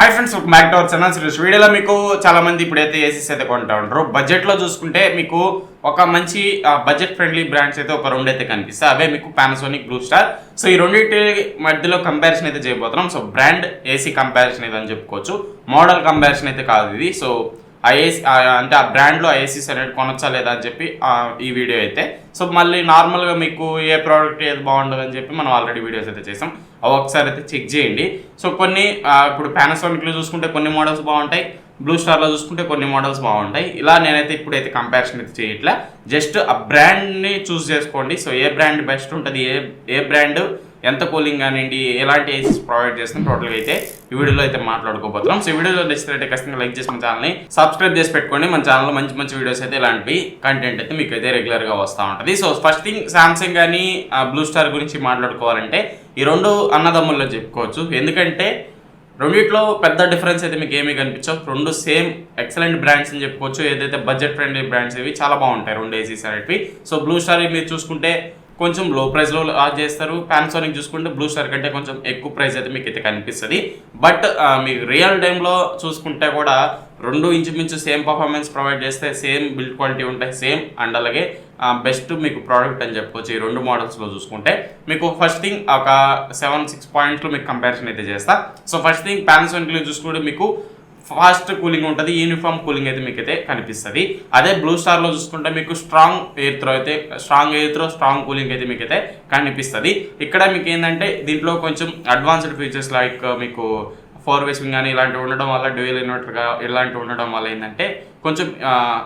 Hi friends, ఒక Mac tower channel series వీడియోలో మీకు చాలా మంది ఇప్పుడైతే ఏసీస్ అయితే కొంటా ఉంటారు. బడ్జెట్లో చూసుకుంటే మీకు ఒక మంచి బడ్జెట్ ఫ్రెండ్లీ బ్రాండ్స్ అయితే ఒక రెండు అయితే కనిపిస్తాయి. అవే మీకు పానాసోనిక్, బ్లూ స్టార్. సో ఈ రెండింటి మధ్యలో కంపారిజన్ అయితే చేయబోతున్నాం. సో బ్రాండ్ ఏసీ కంపారిజన్ అయితే అని చెప్పుకోవచ్చు, మోడల్ కంపారిజన్ అయితే కాదు ఇది. సో ఆ ఏసీ అంటే ఆ బ్రాండ్లో ఏసీస్ అనేది కొనొచ్చా లేదా అని చెప్పి ఈ వీడియో అయితే. సో మళ్ళీ నార్మల్గా మీకు ఏ ప్రోడక్ట్ ఏది బాగుంటుంది అని చెప్పి మనం ఆల్రెడీ వీడియోస్ అయితే చేసాం, అవి ఒకసారి అయితే చెక్ చేయండి. సో కొన్ని ఇప్పుడు పానాసోనిక్లో చూసుకుంటే కొన్ని మోడల్స్ బాగుంటాయి, బ్లూ స్టార్లో చూసుకుంటే కొన్ని మోడల్స్ బాగుంటాయి. ఇలా నేనైతే ఇప్పుడైతే కంపారిజన్ అయితే చేయట్లే, జస్ట్ ఆ బ్రాండ్ని చూస్ చేసుకోండి. సో ఏ బ్రాండ్ బెస్ట్ ఉంటుంది, ఏ బ్రాండ్ ఎంత కూలింగ్ కానివ్వండి, ఎలాంటి ఏసీస్ ప్రొవైడ్ చేస్తుంది టోటల్గా అయితే ఈ వీడియోలో అయితే మాట్లాడుకోబోతున్నాం. సో ఈ వీడియోలో నచ్చినట్లయితే ఖచ్చితంగా లైక్ చేసి మన ఛానల్ని సబ్స్క్రైబ్ చేసి పెట్టుకోండి. మన ఛానల్లో మంచి మంచి వీడియోస్ అయితే ఇలాంటివి కంటెంట్ అయితే మీకు అయితే రెగ్యులర్గా వస్తూ ఉంటుంది. సో ఫస్ట్ థింగ్, సామ్సంగ్ కానీ బ్లూ స్టార్ గురించి మాట్లాడుకోవాలంటే ఈ రెండు అన్నదమ్ముల్లో చెప్పుకోవచ్చు. ఎందుకంటే రెండిట్లో పెద్ద డిఫరెన్స్ అయితే మీకు ఏమీ కనిపించవు. రెండు సేమ్ ఎక్సలెంట్ బ్రాండ్స్ అని చెప్పుకోవచ్చు. ఏదైతే బడ్జెట్ ఫ్రెండ్లీ బ్రాండ్స్ ఇవి చాలా బాగుంటాయి రెండు ఏసీస్ అనేవి. సో బ్లూ స్టార్ మీరు చూసుకుంటే కొంచెం లో ప్రైస్లో చేస్తారు. పానాసోనిక్ చూసుకుంటే బ్లూ స్టార్ కంటే కొంచెం ఎక్కువ ప్రైస్ అయితే మీకు అయితే కనిపిస్తుంది. బట్ మీకు రియల్ టైంలో చూసుకుంటే కూడా రెండు ఇంచుమించు సేమ్ పర్ఫార్మెన్స్ ప్రొవైడ్ చేస్తే సేమ్ బిల్డ్ క్వాలిటీ ఉంటాయి, సేమ్ అండ్ అలాగే బెస్ట్ మీకు ప్రోడక్ట్ అని చెప్పుకోవచ్చు. ఈ రెండు మోడల్స్లో చూసుకుంటే మీకు ఫస్ట్ థింగ్ ఒక 7-6 పాయింట్స్లో మీకు కంపారిజన్ అయితే చేస్తా. సో ఫస్ట్ థింగ్, పానాసోనిక్లో చూసుకుంటే మీకు ఫాస్ట్ కూలింగ్ ఉంటుంది, యూనిఫామ్ కూలింగ్ అయితే మీకు అయితే కనిపిస్తుంది. అదే బ్లూ స్టార్లో చూసుకుంటే మీకు strong air throw strong cooling అయితే మీకు అయితే కనిపిస్తుంది. ఇక్కడ మీకు ఏంటంటే దీంట్లో కొంచెం అడ్వాన్స్డ్ ఫీచర్స్ లైక్ మీకు 4-way స్వింగ్ కానీ ఇలాంటివి ఉండడం వల్ల, డ్యూయల్ ఇన్వర్టర్గా ఇలాంటివి ఉండడం వల్ల ఏంటంటే కొంచెం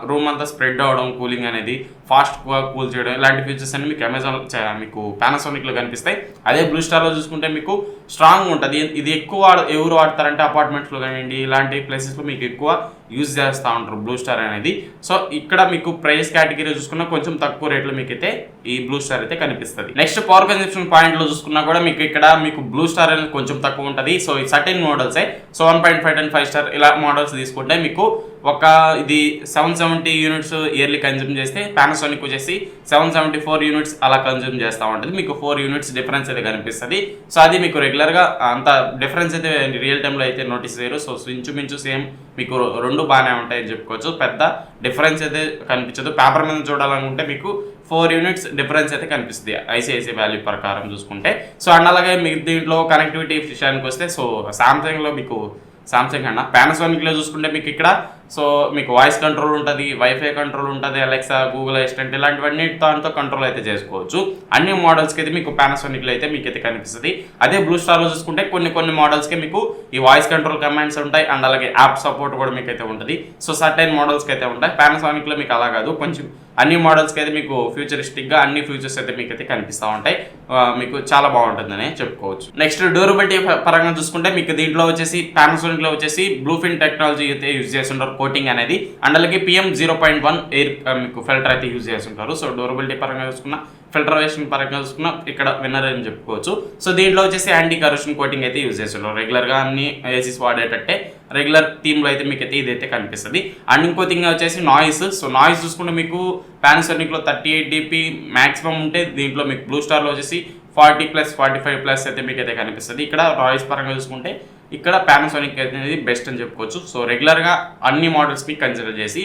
రూమ్ అంతా స్ప్రెడ్ అవ్వడం, కూలింగ్ అనేది ఫాస్ట్గా కూల్ చేయడం, ఇలాంటి ఫీచర్స్ అన్ని మీకు మీకు పానాసోనిక్లో కనిపిస్తాయి. అదే బ్లూ స్టార్లో చూసుకుంటే మీకు స్ట్రాంగ్ ఉంటుంది. ఇది ఎక్కువ ఎవరు వాడతారంటే అపార్ట్మెంట్స్లో కానివ్వండి, ఇలాంటి ప్లేసెస్లో మీకు ఎక్కువ యూజ్ చేస్తూ ఉంటారు బ్లూ స్టార్ అనేది. సో ఇక్కడ మీకు ప్రైస్ కేటగిరీ చూసుకున్నా కొంచెం తక్కువ రేట్లో మీకు అయితే ఈ బ్లూ స్టార్ అయితే కనిపిస్తుంది. నెక్స్ట్ పవర్ కన్జంప్షన్ పాయింట్లో చూసుకున్నా కూడా మీకు ఇక్కడ మీకు బ్లూ స్టార్ అనేది కొంచెం తక్కువ ఉంటుంది. సో ఈ సర్టెన్ మోడల్సే. సో 1.5 and 5 స్టార్ ఇలా మోడల్స్ తీసుకుంటే మీకు ఒక ఇది 770 యూనిట్స్ ఇయర్లీ కన్జ్యూమ్ చేస్తే పానాసోనిక్ వచ్చేసి 774 యూనిట్స్ అలా కన్జ్యూమ్ చేస్తూ ఉంటుంది. మీకు 4 యూనిట్స్ డిఫరెన్స్ అయితే కనిపిస్తుంది. సో అది మీకు రెగ్యులర్గా అంత డిఫరెన్స్ అయితే రియల్ టైంలో అయితే నోటీస్ చేయరు. సో ఇంచుమించు సేమ్ మీకు రెండు బాగానే ఉంటాయని చెప్పుకోవచ్చు, పెద్ద డిఫరెన్స్ అయితే కనిపించదు. పేపర్ మీద చూడాలనుకుంటే మీకు 4 యూనిట్స్ డిఫరెన్స్ అయితే కనిపిస్తుంది ఐసిఐసిఐ వాల్యూ ప్రకారం చూసుకుంటే. సో అండ్ అలాగే మీకు దీంట్లో కనెక్టివిటీ విషయానికి వస్తే, సో సామ్సంగ్లో మీకు పానాసోనిక్లో చూసుకుంటే మీకు ఇక్కడ సో మీకు వాయిస్ కంట్రోల్ ఉంటుంది, వైఫై కంట్రోల్ ఉంటుంది, అలెక్సా, గూగుల్ అసిస్టెంట్ ఇలాంటివన్నీ దాంతో కంట్రోల్ అయితే చేసుకోవచ్చు. అన్ని మోడల్స్కి అయితే మీకు పానాసోనిక్లో అయితే మీకు అయితే కనిపిస్తుంది. అదే బ్లూ స్టార్లో చూసుకుంటే కొన్ని మోడల్స్కి మీకు ఈ వాయిస్ కంట్రోల్ కమాండ్స్ ఉంటాయి అండ్ అలాగే యాప్ సపోర్ట్ కూడా మీకు అయితే ఉంటుంది. సో సర్టైన్ మోడల్స్కి అయితే ఉంటాయి. పానాసోనిక్లో మీకు అలా కాదు, కొంచెం అన్ని మోడల్స్కి అయితే మీకు ఫ్యూచరిస్టిక్గా అన్ని ఫీచర్స్ అయితే మీకు అయితే కనిపిస్తూ ఉంటాయి. మీకు చాలా బాగుంటుందని చెప్పుకోవచ్చు. నెక్స్ట్ డ్యూరబిలిటీ పరంగా చూసుకుంటే మీకు దీంట్లో వచ్చేసి పానాసోనిక్లో వచ్చేసి బ్లూఫిన్ టెక్నాలజీ అయితే యూజ్ చేస్తుంటారు, కోటింగ్ అనేది. అండ్ అలాగే PM0.1 ఎయిర్ మీకు ఫిల్టర్ అయితే యూజ్ చేస్తుంటారు. సో డ్యూరబిలిటీ పరంగా చూసుకున్న, ఫిల్టరేషన్ పరంగా చూసుకున్న ఇక్కడ విన్నర్ అని చెప్పుకోవచ్చు. సో దీంట్లో వచ్చేసి యాంటీ కరోషన్ కోటింగ్ అయితే యూజ్ చేస్తుంటారు. రెగ్యులర్గా అన్ని ఏసీస్ వాడేటట్టే రెగ్యులర్ థీమ్లో అయితే మీకు అయితే ఇదైతే కనిపిస్తుంది. అండ్ ఇంకో థింగ్ వచ్చేసి నాయిస్. సో నాయిస్ చూసుకుంటే మీకు పానాసోనిక్లో 38 dB మ్యాక్సిమం ఉంటే దీంట్లో మీకు బ్లూ స్టార్లో వచ్చేసి 40+, 45+ అయితే మీకు అయితే కనిపిస్తుంది. ఇక్కడ నాయిస్ పరంగా చూసుకుంటే ఇక్కడ పానాసోనిక్ అనేది బెస్ట్ అని చెప్పుకోవచ్చు. సో రెగ్యులర్గా అన్ని మోడల్స్ని కన్సిడర్ చేసి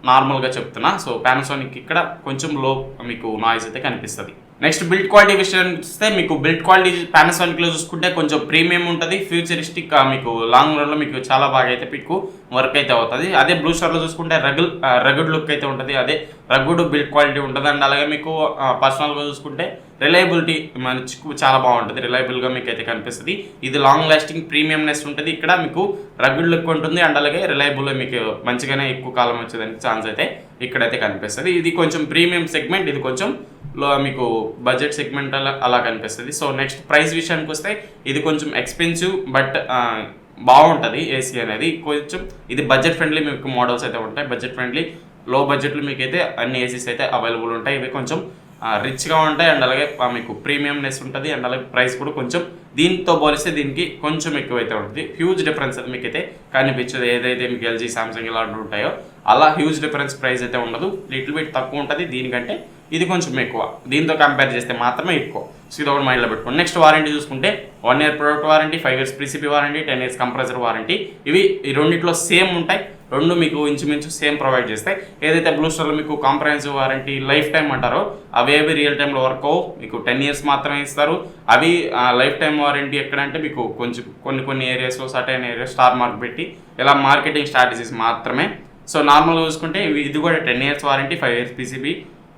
నార్మల్గా చెప్తున్నా. సో పానాసోనిక్ ఇక్కడ కొంచెం లో మీకు నాయిస్ అయితే కనిపిస్తుంది. నెక్స్ట్ బిల్డ్ క్వాలిటీ విషయానికి వస్తే మీకు బిల్డ్ క్వాలిటీ పానాసోనిక్లో చూసుకుంటే కొంచెం ప్రీమియం ఉంటుంది, ఫ్యూచరిస్టిక్, మీకు లాంగ్ రన్లో మీకు చాలా బాగా అయితే మీకు వర్క్ అయితే అవుతుంది. అదే బ్లూ స్టార్లో చూసుకుంటే రగుడ్ లుక్ అయితే ఉంటుంది, అదే రగుడ్ బిల్డ్ క్వాలిటీ ఉంటుంది. అండ్ అలాగే మీకు పర్సనల్గా చూసుకుంటే రిలయబిలిటీ మనకు చాలా బాగుంటుంది, రిలయబుల్గా మీకు అయితే కనిపిస్తుంది. ఇది లాంగ్ లాస్టింగ్ ప్రీమియంనెస్ ఉంటుంది, ఇక్కడ మీకు రగుడ్ లుక్ ఉంటుంది అండ్ అలాగే రిలయబుల్గా మీకు మంచిగానే ఎక్కువ కాలం వచ్చేదానికి ఛాన్స్ అయితే ఇక్కడైతే కనిపిస్తుంది. ఇది కొంచెం ప్రీమియం సెగ్మెంట్, ఇది కొంచెం మీకు బడ్జెట్ సెగ్మెంట్ అలా కనిపిస్తుంది. సో నెక్స్ట్ ప్రైస్ విషయానికి వస్తే ఇది కొంచెం ఎక్స్పెన్సివ్ బట్ బాగుంటుంది ఏసీ అనేది. కొంచెం ఇది బడ్జెట్ ఫ్రెండ్లీ మీకు మోడల్స్ అయితే ఉంటాయి, బడ్జెట్ ఫ్రెండ్లీ లో బడ్జెట్లో మీకు అయితే అన్ని ఏసీస్ అయితే అవైలబుల్ ఉంటాయి. ఇవి కొంచెం రిచ్గా ఉంటాయి అండ్ అలాగే మీకు ప్రీమియంనెస్ ఉంటుంది అండ్ అలాగే ప్రైస్ కూడా కొంచెం దీంతో పోలిస్తే దీనికి కొంచెం ఎక్కువైతే ఉంటుంది. హ్యూజ్ డిఫరెన్స్ అయితే మీకు అయితే కనిపించదు. ఏదైతే మీకు ఎల్జీ, సామ్సంగ్ ఇలాంటివి ఉంటాయో అలా హ్యూజ్ డిఫరెన్స్ ప్రైస్ అయితే ఉండదు, లిటిల్ బిట్ తక్కువ ఉంటుంది. దీనికంటే ఇది కొంచెం ఎక్కువ, దీంతో కంపేర్ చేస్తే మాత్రమే ఎక్కువ. సో ఇది ఒకటి మైండ్లో పెట్టుకోండి. నెక్స్ట్ వారంటీ చూసుకుంటే 1 year product warranty, 5 years PCB warranty, 10 years compressor warranty. ఇవి ఈ రెండిట్లో సేమ్ ఉంటాయి. రెండు మీకు ఇంచుమించు సేమ్ ప్రొవైడ్ చేస్తాయి. ఏదైతే బ్లూ స్టార్లో మీకు కాంప్రహెన్సివ్ వారంటీ లైఫ్ టైం అంటారో అవేవి రియల్ టైంలో వర్క్ అవ్వు, మీకు 10 years మాత్రమే ఇస్తారు. అవి లైఫ్ టైం వారంటీ ఎక్కడంటే మీకు కొంచెం కొన్ని ఏరియాస్లో సర్టైన్ ఏరియాస్ స్టార్ మార్క్ పెట్టి ఇలా మార్కెటింగ్ స్ట్రాటజీస్ మాత్రమే. సో నార్మల్గా చూసుకుంటే ఇది కూడా 10 years warranty, 5 years PCB,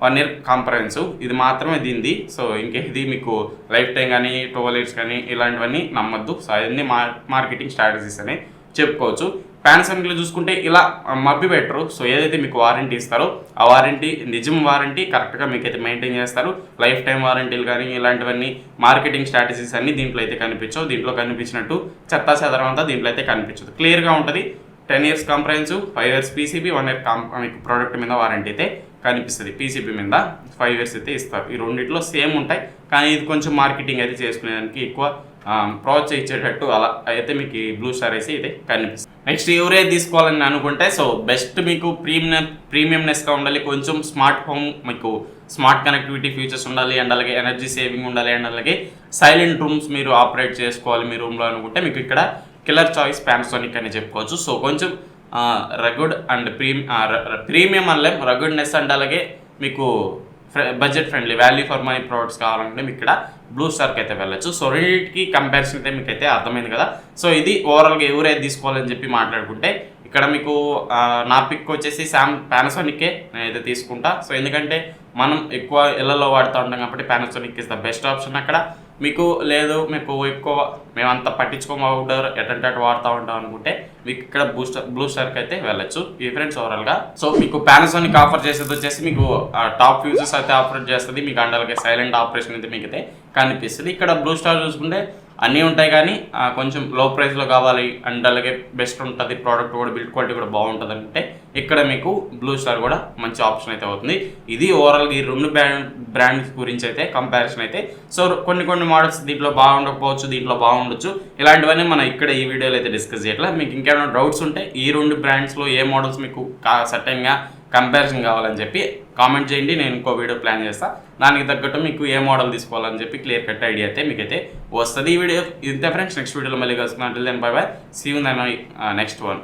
1 year comprehensive, ఇది మాత్రమే దీనిది. సో ఇది మీకు లైఫ్ టైం కానీ 12 years కానీ ఇలాంటివన్నీ నమ్మద్దు. సో అవన్నీ మార్కెటింగ్ స్ట్రాటజీస్ అని చెప్పుకోవచ్చు. పానాసోనిక్లో చూసుకుంటే ఇలా మబ్బి పెట్టరు. సో ఏదైతే మీకు వారంటీ ఇస్తారో ఆ వారంటీ నిజం వారంటీ కరెక్ట్గా మీకైతే మెయింటైన్ చేస్తారు. లైఫ్ టైం వారంటీలు కానీ ఇలాంటివన్నీ మార్కెటింగ్ స్ట్రాటజీస్ అన్నీ దీంట్లో అయితే కనిపించవు. దీంట్లో కనిపించినట్టు చెత్తా చెదరం అంతా దీంట్లో అయితే కనిపించదు. క్లియర్గా ఉంటుంది. 10 years comprehensive, 5 years PCB, 1 year మీకు ప్రోడక్ట్ మీద వారంటీ అయితే కనిపిస్తుంది. PCB మీద 5 years అయితే ఇస్తారు. ఈ రెండిట్లో సేమ్ ఉంటాయి, కానీ ఇది కొంచెం మార్కెటింగ్ అయితే చేసుకునేదానికి ఎక్కువ ప్రోత్సహించేటట్టు అలా అయితే మీకు ఈ బ్లూ స్టార్ అయితే ఇదే కనిపిస్తుంది. నెక్స్ట్ ఎవరైతే తీసుకోవాలని అనుకుంటే సో బెస్ట్ మీకు ప్రీమియంనెస్గా ఉండాలి, కొంచెం స్మార్ట్ హోమ్, మీకు స్మార్ట్ కనెక్టివిటీ ఫీచర్స్ ఉండాలి, అండ్ అలాగే ఎనర్జీ సేవింగ్ ఉండాలి, అండ్ అలాగే సైలెంట్ రూమ్స్ మీరు ఆపరేట్ చేసుకోవాలి మీ రూమ్లో అనుకుంటే మీకు ఇక్కడ కిల్లర్ చాయిస్ పానాసోనిక్ అని చెప్పుకోవచ్చు. సో కొంచెం రగుడ్ అండ్ ప్రీమియం అనలేం, రగుడ్నెస్ అండ్ అలాగే మీకు budget friendly value for money products కావాలంటే మీకు ఇక్కడ బ్లూ స్టార్కి అయితే వెళ్ళచ్చు. సో రెండింటికి కంపారిజన్ అయితే మీకు అయితే అర్థమైంది కదా. సో ఇది ఓవరాల్గా ఎవరైతే తీసుకోవాలని చెప్పి మాట్లాడుకుంటే ఇక్కడ మీకు నా పిక్ వచ్చేసి పానాసోనిక్కే నేనైతే తీసుకుంటా. సో ఎందుకంటే మనం ఎక్కువ ఇళ్లలో వాడుతూ ఉంటాం కాబట్టి Panasonic is the best option. అక్కడ మీకు లేదు మీకు ఎక్కువ మేమంతా పట్టించుకోము, అవుట్డోర్ ఎటంటే అటు వాడుతూ ఉంటాం అనుకుంటే మీకు ఇక్కడ బ్లూ స్టార్కి అయితే వెళ్ళచ్చు. ఈ ఫ్రెండ్స్ ఓవరాల్గా సో మీకు పానాసోనిక్ ఆఫర్ చేసేది వచ్చేసి మీకు టాప్ ఫ్యూచర్స్ అయితే ఆపరేట్ చేస్తుంది, మీకు అండ్ అలాగే సైలెంట్ ఆపరేషన్ అయితే మీకు అయితే కనిపిస్తుంది. ఇక్కడ బ్లూ స్టార్ చూసుకుంటే అన్నీ ఉంటాయి, కానీ కొంచెం లో ప్రైస్లో కావాలి అండ్ అలాగే బెస్ట్ ఉంటుంది, ప్రోడక్ట్ కూడా బిల్డ్ క్వాలిటీ కూడా బాగుంటుంది అంటే ఇక్కడ మీకు బ్లూ స్టార్ కూడా మంచి ఆప్షన్ అయితే అవుతుంది. ఇది ఓవరాల్గా ఈ రెండు బ్రాండ్స్ గురించి అయితే కంపారిజన్ అయితే. సో కొన్ని మోడల్స్ దీంట్లో బాగుండకపోవచ్చు, దీంట్లో బాగుండొచ్చు, ఇలాంటివన్నీ మనం ఇక్కడ ఈ వీడియోలో అయితే డిస్కస్ చేయట్లేదు. మీకు ఇంకేమైనా డౌట్స్ ఉంటే ఈ రెండు బ్రాండ్స్లో ఏ మోడల్స్ మీకు సర్టెన్గా కంపారిజన్ కావాలని చెప్పి కామెంట్ చేయండి, నేను ఇంకో వీడియో ప్లాన్ చేస్తాను. దానికి తగ్గట్టు మీకు ఏ మోడల్ తీసుకోవాలని చెప్పి క్లియర్ కట్ ఐడియా అయితే మీకైతే వస్తుంది. ఈ వీడియో ఇంతే ఫ్రెండ్స్, నెక్స్ట్ వీడియోలో మళ్ళీ కలుసుకున్నాను. Bye bye, see you in the next one.